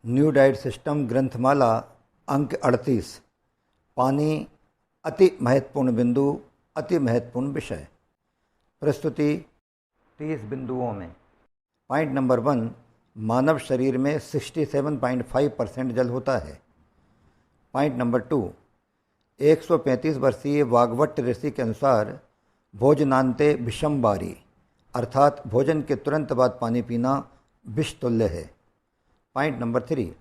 New diet system ग्रंथमाला अंक 38। पानी अति महत्वपूर्ण बिंदु, अति महत्वपूर्ण विषय। प्रस्तुति 30 बिंदुओं में। पॉइंट नंबर 1, मानव शरीर में 67.5% जल होता है। पॉइंट नंबर 2, 135 वर्षीय वाग्भट ऋषि के अनुसार भोजनांते विषम बारी, अर्थात भोजन के तुरंत बाद पानी पीना विष तुल्य है। पॉइंट नंबर 3,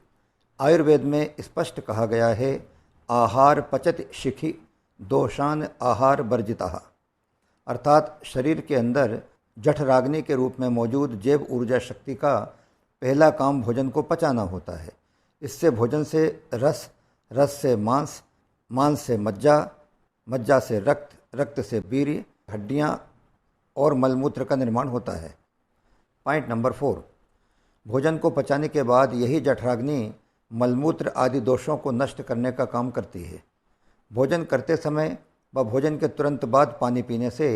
आयुर्वेद में स्पष्ट कहा गया है, आहार पचति शिखि दोषान आहार वर्जितः, अर्थात शरीर के अंदर जठराग्नि के रूप में मौजूद जैव ऊर्जा शक्ति का पहला काम भोजन को पचाना होता है। इससे भोजन से रस, रस से मांस, मांस से मज्जा, मज्जा से रक्त, रक्त से वीर्य, हड्डियाँ और मलमूत्र का निर्माण होता है। पॉइंट नंबर 4, भोजन को पचाने के बाद यही जठराग्नि मलमूत्र आदि दोषों को नष्ट करने का काम करती है। भोजन करते समय व भोजन के तुरंत बाद पानी पीने से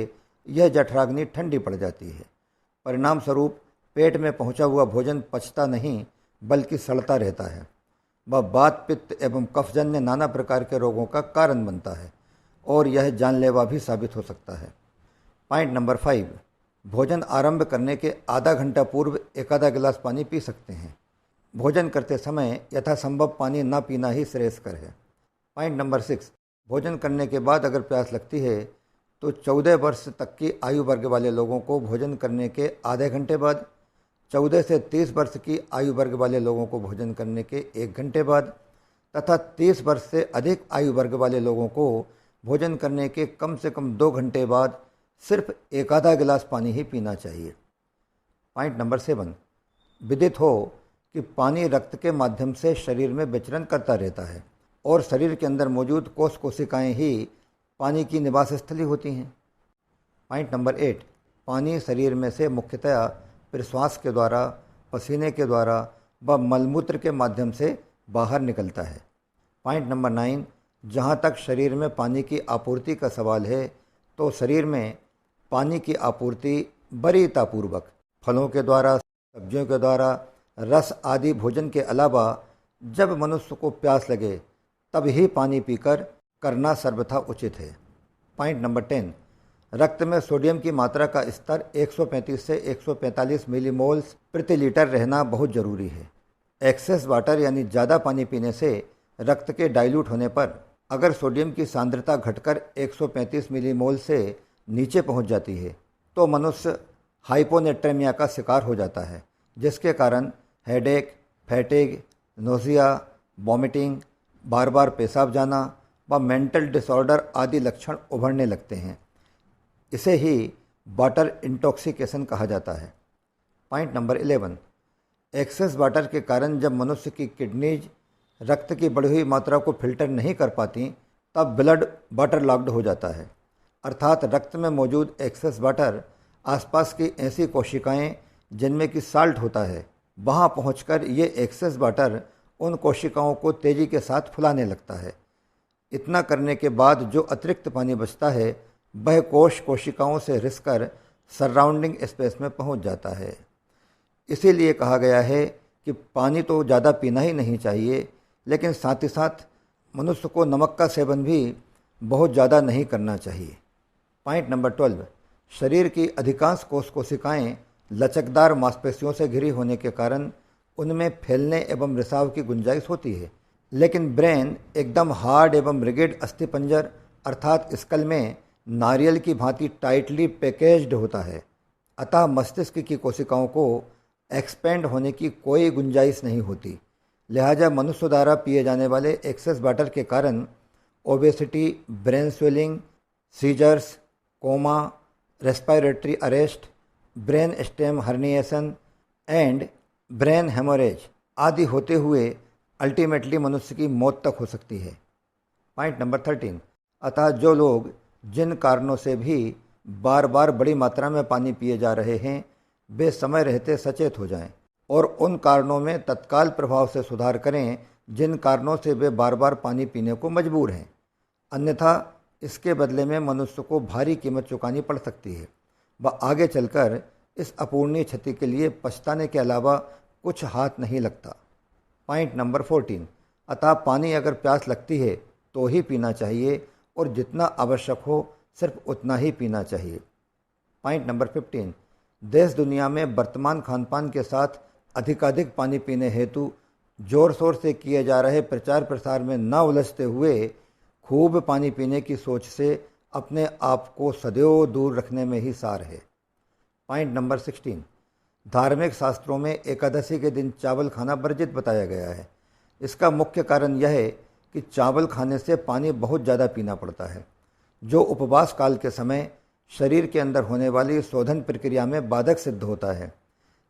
यह जठराग्नि ठंडी पड़ जाती है। परिणाम स्वरूप पेट में पहुंचा हुआ भोजन पचता नहीं बल्कि सड़ता रहता है। वह वात, पित्त एवं कफजन्य नाना प्रकार के रोगों का कारण बनता है और यह जानलेवा भी साबित हो सकता है। पॉइंट नंबर 5, भोजन आरंभ करने के आधा घंटा पूर्व एक आधा गिलास पानी पी सकते हैं। भोजन करते समय यथासंभव पानी न पीना ही श्रेयस्कर है। पॉइंट नंबर 6, भोजन करने के बाद अगर प्यास लगती है तो 14 वर्ष तक की आयु वर्ग वाले लोगों को भोजन करने के आधे घंटे बाद, 14 से 30 वर्ष की आयु वर्ग वाले लोगों को भोजन करने के 1 घंटे बाद तथा 30 वर्ष से अधिक आयु वर्ग वाले लोगों को भोजन करने के कम से कम 2 घंटे बाद सिर्फ एक आधा गिलास पानी ही पीना चाहिए। पॉइंट नंबर 7, विदित हो कि पानी रक्त के माध्यम से शरीर में विचरण करता रहता है और शरीर के अंदर मौजूद कोश कोशिकाएं ही पानी की निवास स्थली होती हैं। पॉइंट नंबर 8, पानी शरीर में से मुख्यतया प्रश्वास के द्वारा, पसीने के द्वारा व मलमूत्र के माध्यम से बाहर निकलता है। पॉइंट नंबर 9, जहाँ तक शरीर में पानी की आपूर्ति का सवाल है तो शरीर में पानी की आपूर्ति वरीयतापूर्वक फलों के द्वारा, सब्जियों के द्वारा, रस आदि भोजन के अलावा जब मनुष्य को प्यास लगे तब ही पानी पीकर करना सर्वथा उचित है। पॉइंट नंबर 10, रक्त में सोडियम की मात्रा का स्तर 135 से 145 मिलीमोल्स प्रति लीटर रहना बहुत जरूरी है। एक्सेस वाटर यानी ज़्यादा पानी पीने से रक्त के डाइल्यूट होने पर अगर सोडियम की सांद्रता घटकर 135 मिलीमोल से नीचे पहुंच जाती है तो मनुष्य हाइपोनेट्रेमिया का शिकार हो जाता है, जिसके कारण हेडेक, फैटिग, नोजिया, वॉमिटिंग, बार बार पेशाब जाना व मेंटल डिसऑर्डर आदि लक्षण उभरने लगते हैं। इसे ही वाटर इंटॉक्सिकेशन कहा जाता है। पॉइंट नंबर 11, एक्सेस वाटर के कारण जब मनुष्य की किडनीज रक्त की बढ़ी हुई मात्रा को फिल्टर नहीं कर पाती तब ब्लड वाटर लॉक्ड हो जाता है, अर्थात रक्त में मौजूद एक्सेस वाटर आसपास की ऐसी कोशिकाएं जिनमें कि साल्ट होता है वहां पहुंचकर ये एक्सेस वाटर उन कोशिकाओं को तेजी के साथ फुलाने लगता है। इतना करने के बाद जो अतिरिक्त पानी बचता है वह कोशिकाओं से रिसकर सराउंडिंग स्पेस में पहुंच जाता है। इसीलिए कहा गया है कि पानी तो ज़्यादा पीना ही नहीं चाहिए, लेकिन साथ ही साथ मनुष्य को नमक का सेवन भी बहुत ज़्यादा नहीं करना चाहिए। पॉइंट नंबर 12, शरीर की अधिकांश कोशिकाएं लचकदार मांसपेशियों से घिरी होने के कारण उनमें फैलने एवं रिसाव की गुंजाइश होती है, लेकिन ब्रेन एकदम हार्ड एवं रिगिड अस्थिपंजर अर्थात स्कल में नारियल की भांति टाइटली पैकेज्ड होता है। अतः मस्तिष्क की कोशिकाओं को एक्सपेंड होने की कोई गुंजाइश नहीं होती। लिहाजा मनुष्य द्वारा पिए जाने वाले एक्सेस वाटर के कारण obesity, brain swelling, seizures, coma, respiratory arrest, brain stem herniation and brain hemorrhage आदि होते हुए अल्टीमेटली मनुष्य की मौत तक हो सकती है। पॉइंट नंबर 13, अतः जो लोग जिन कारणों से भी बार बार बड़ी मात्रा में पानी पिए जा रहे हैं वे समय रहते सचेत हो जाएं और उन कारणों में तत्काल प्रभाव से सुधार करें जिन कारणों से वे बार बार पानी पीने को मजबूर हैं। अन्यथा इसके बदले में मनुष्य को भारी कीमत चुकानी पड़ सकती है। वह आगे चलकर इस अपूर्णीय क्षति के लिए पछताने के अलावा कुछ हाथ नहीं लगता। पॉइंट नंबर 14, अतः पानी अगर प्यास लगती है तो ही पीना चाहिए और जितना आवश्यक हो सिर्फ उतना ही पीना चाहिए। पॉइंट नंबर 15, देश दुनिया में वर्तमान खान पान के साथ अधिकाधिक पानी पीने हेतु जोर शोर से किए जा रहे प्रचार प्रसार में न उलझते हुए खूब पानी पीने की सोच से अपने आप को सदैव दूर रखने में ही सार है। पॉइंट नंबर 16, धार्मिक शास्त्रों में एकादशी के दिन चावल खाना वर्जित बताया गया है। इसका मुख्य कारण यह है कि चावल खाने से पानी बहुत ज़्यादा पीना पड़ता है, जो उपवास काल के समय शरीर के अंदर होने वाली शोधन प्रक्रिया में बाधक सिद्ध होता है।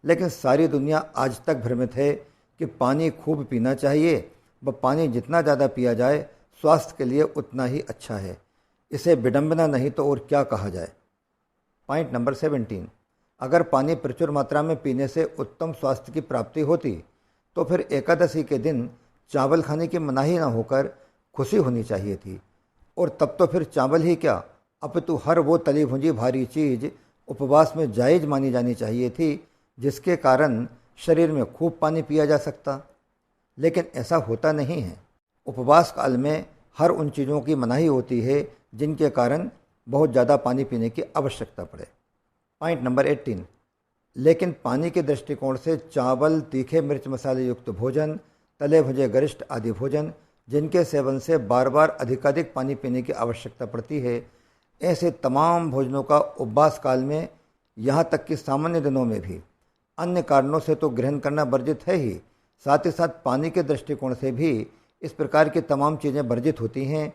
लेकिन सारी दुनिया आज तक भ्रमित है कि पानी खूब पीना चाहिए व पानी जितना ज़्यादा पिया जाए स्वास्थ्य के लिए उतना ही अच्छा है। इसे विडंबना नहीं तो और क्या कहा जाए। पॉइंट नंबर 17, अगर पानी प्रचुर मात्रा में पीने से उत्तम स्वास्थ्य की प्राप्ति होती तो फिर एकादशी के दिन चावल खाने की मनाही न होकर खुशी होनी चाहिए थी, और तब तो फिर चावल ही क्या अपितु हर वो तली भुंजी भारी चीज़ उपवास में जायज़ मानी जानी चाहिए थी, जिसके कारण शरीर में खूब पानी पिया जा सकता। लेकिन ऐसा होता नहीं है। उपवास काल में हर उन चीज़ों की मनाही होती है जिनके कारण बहुत ज़्यादा पानी पीने की आवश्यकता पड़े। पॉइंट नंबर 18, लेकिन पानी के दृष्टिकोण से चावल, तीखे मिर्च मसाले युक्त भोजन, तले भुजे गरिष्ठ आदि भोजन जिनके सेवन से बार बार अधिकाधिक पानी पीने की आवश्यकता पड़ती है, ऐसे तमाम भोजनों का उपवास काल में, यहाँ तक कि सामान्य दिनों में भी अन्य कारणों से तो ग्रहण करना वर्जित है ही, साथ ही साथ पानी के दृष्टिकोण से भी इस प्रकार की तमाम चीज़ें वर्जित होती हैं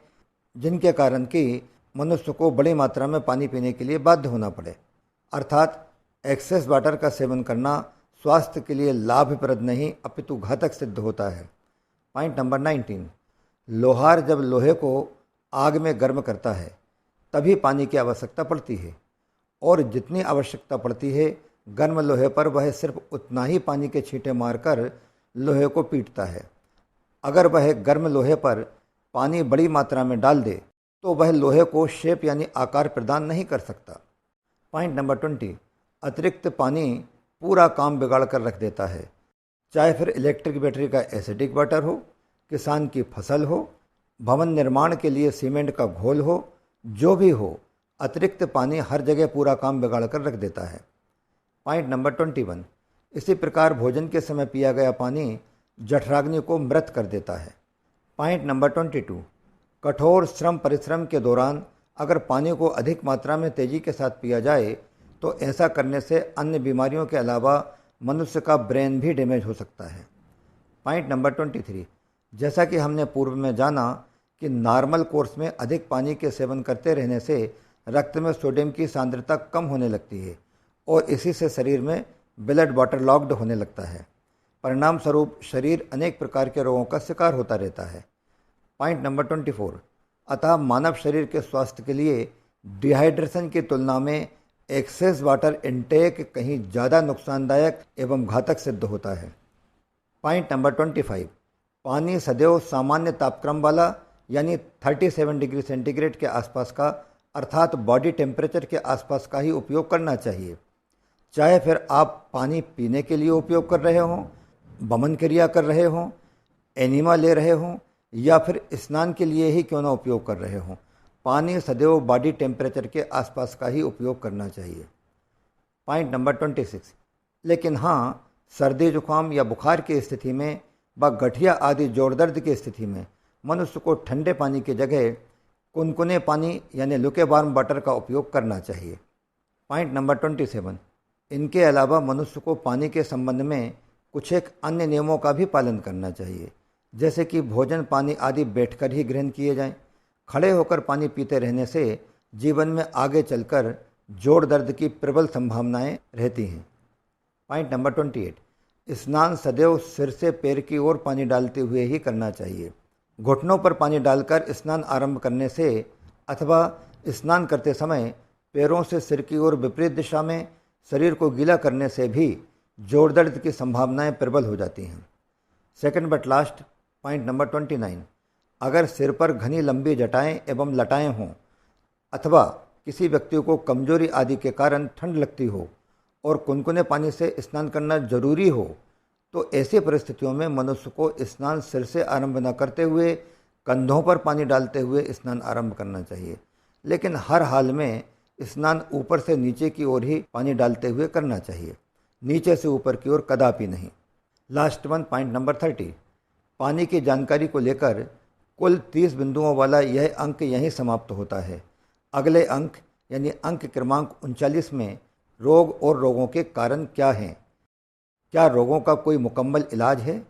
जिनके कारण कि मनुष्य को बड़ी मात्रा में पानी पीने के लिए बाध्य होना पड़े। अर्थात एक्सेस वाटर का सेवन करना स्वास्थ्य के लिए लाभप्रद नहीं अपितु घातक सिद्ध होता है। पॉइंट नंबर 19, लोहार जब लोहे को आग में गर्म करता है तभी पानी की आवश्यकता पड़ती है, और जितनी आवश्यकता पड़ती है गर्म लोहे पर वह सिर्फ उतना ही पानी के छींटे मारकर लोहे को पीटता है। अगर वह गर्म लोहे पर पानी बड़ी मात्रा में डाल दे तो वह लोहे को शेप यानी आकार प्रदान नहीं कर सकता। पॉइंट नंबर 20, अतिरिक्त पानी पूरा काम बिगाड़ कर रख देता है, चाहे फिर इलेक्ट्रिक बैटरी का एसिडिक वाटर हो, किसान की फसल हो, भवन निर्माण के लिए सीमेंट का घोल हो, जो भी हो, अतिरिक्त पानी हर जगह पूरा काम बिगाड़ कर रख देता है। पॉइंट नंबर 21, इसी प्रकार भोजन के समय पिया गया पानी जठराग्नि को मृत कर देता है। पॉइंट नंबर 22, कठोर श्रम परिश्रम के दौरान अगर पानी को अधिक मात्रा में तेजी के साथ पिया जाए तो ऐसा करने से अन्य बीमारियों के अलावा मनुष्य का ब्रेन भी डैमेज हो सकता है। पॉइंट नंबर 23, जैसा कि हमने पूर्व में जाना कि नॉर्मल कोर्स में अधिक पानी के सेवन करते रहने से रक्त में सोडियम की सांद्रता कम होने लगती है और इसी से शरीर में ब्लड वाटर लॉक्ड होने लगता है। परिणाम स्वरूप शरीर अनेक प्रकार के रोगों का शिकार होता रहता है। पॉइंट नंबर 24, अतः मानव शरीर के स्वास्थ्य के लिए डिहाइड्रेशन की तुलना में एक्सेस वाटर इनटेक कहीं ज़्यादा नुकसानदायक एवं घातक सिद्ध होता है। पॉइंट नंबर 25, पानी सदैव सामान्य तापक्रम वाला यानी 37 डिग्री सेंटीग्रेड के आसपास का अर्थात बॉडी टेम्परेचर के आसपास का ही उपयोग करना चाहिए, चाहे फिर आप पानी पीने के लिए उपयोग कर रहे हों, वमन क्रिया कर रहे हों, एनिमा ले रहे हों या फिर स्नान के लिए ही क्यों ना उपयोग कर रहे हों। पानी सदैव बॉडी टेम्परेचर के आसपास का ही उपयोग करना चाहिए। पॉइंट नंबर 26, लेकिन हाँ, सर्दी जुकाम या बुखार की स्थिति में व गठिया आदि जोड़ दर्द की स्थिति में मनुष्य को ठंडे पानी की जगह कुनकुने पानी यानी लुकेवार्म वाटर का उपयोग करना चाहिए। पॉइंट नंबर 27, इनके अलावा मनुष्य को पानी के संबंध में कुछ एक अन्य नियमों का भी पालन करना चाहिए, जैसे कि भोजन पानी आदि बैठकर ही ग्रहण किए जाएं। खड़े होकर पानी पीते रहने से जीवन में आगे चलकर जोड़ दर्द की प्रबल संभावनाएं रहती हैं। पॉइंट नंबर 28, स्नान सदैव सिर से पैर की ओर पानी डालते हुए ही करना चाहिए। घुटनों पर पानी डालकर स्नान आरंभ करने से अथवा स्नान करते समय पैरों से सिर की ओर विपरीत दिशा में शरीर को गीला करने से भी जोड़ दर्द की संभावनाएं प्रबल हो जाती हैं। Second but last, point number 29, अगर सिर पर घनी लंबी जटाएं एवं लटाएं हों अथवा किसी व्यक्ति को कमजोरी आदि के कारण ठंड लगती हो और कुनकुने पानी से स्नान करना जरूरी हो तो ऐसी परिस्थितियों में मनुष्य को स्नान सिर से आरंभ न करते हुए कंधों पर पानी डालते हुए स्नान आरंभ करना चाहिए। लेकिन हर हाल में स्नान ऊपर से नीचे की ओर ही पानी डालते हुए करना चाहिए, नीचे से ऊपर की ओर कदापि नहीं। Last one, point number 30। पानी की जानकारी को लेकर कुल 30 बिंदुओं वाला यह अंक यहीं समाप्त होता है। अगले अंक यानी अंक क्रमांक 39 में रोग और रोगों के कारण क्या हैं? क्या रोगों का कोई मुकम्मल इलाज है?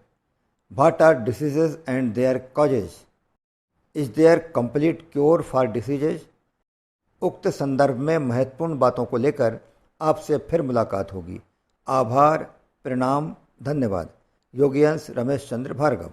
What are diseases and their causes? Is there complete cure for diseases? उक्त संदर्भ में महत्वपूर्ण बातों को लेकर आपसे फिर मुलाकात होगी। आभार, प्रणाम, धन्यवाद। योगींश रमेश चंद्र भार्गव।